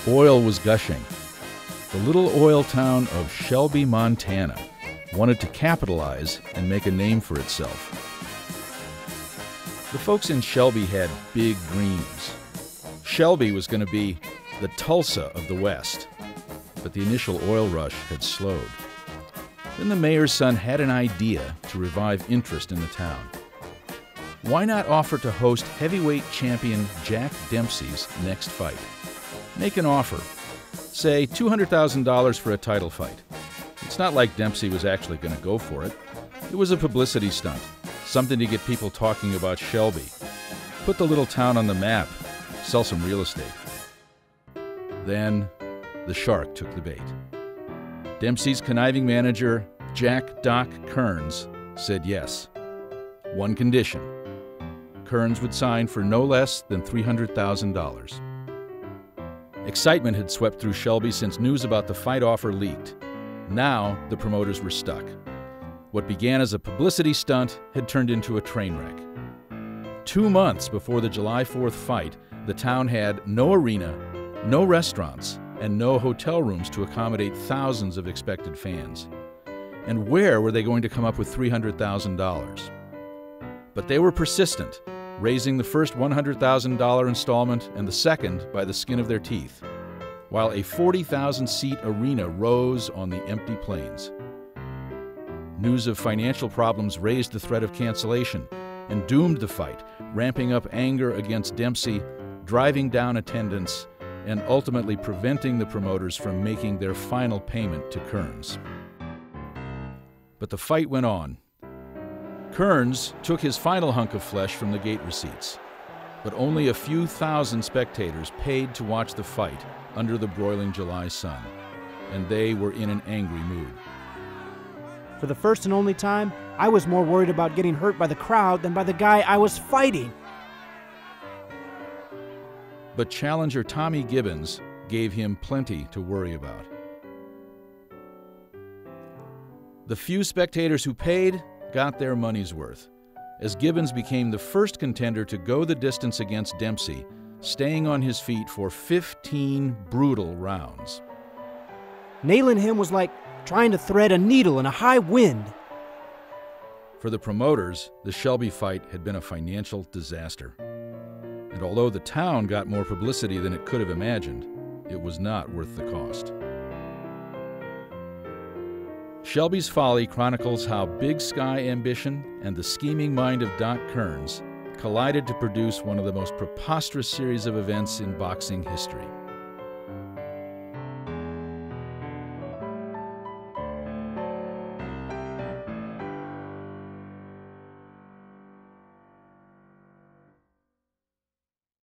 Oil was gushing. The little oil town of Shelby, Montana, wanted to capitalize and make a name for itself. The folks in Shelby had big dreams. Shelby was going to be the Tulsa of the West, but the initial oil rush had slowed. Then the mayor's son had an idea to revive interest in the town. Why not offer to host heavyweight champion Jack Dempsey's next fight? Make an offer. Say $200,000 for a title fight. It's not like Dempsey was actually going to go for it. It was a publicity stunt, something to get people talking about Shelby. Put the little town on the map, sell some real estate. Then the shark took the bait. Dempsey's conniving manager, Jack Doc Kearns, said yes. One condition. Kearns would sign for no less than $300,000. Excitement had swept through Shelby since news about the fight offer leaked. Now the promoters were stuck. What began as a publicity stunt had turned into a train wreck. 2 months before the July 4th fight, the town had no arena, no restaurants, and no hotel rooms to accommodate thousands of expected fans. And where were they going to come up with $300,000? But they were persistent, raising the first $100,000 installment and the second by the skin of their teeth, while a 40,000-seat arena rose on the empty plains. News of financial problems raised the threat of cancellation and doomed the fight, ramping up anger against Dempsey, driving down attendance, and ultimately preventing the promoters from making their final payment to Kearns. But the fight went on. Kearns took his final hunk of flesh from the gate receipts, but only a few thousand spectators paid to watch the fight under the broiling July sun, and they were in an angry mood. For the first and only time, I was more worried about getting hurt by the crowd than by the guy I was fighting. But challenger Tommy Gibbons gave him plenty to worry about. The few spectators who paid got their money's worth, as Gibbons became the first contender to go the distance against Dempsey, staying on his feet for 15 brutal rounds. Nailing him was like trying to thread a needle in a high wind. For the promoters, the Shelby fight had been a financial disaster. And although the town got more publicity than it could have imagined, it was not worth the cost. Shelby's Folly chronicles how big sky ambition and the scheming mind of Doc Kearns collided to produce one of the most preposterous series of events in boxing history.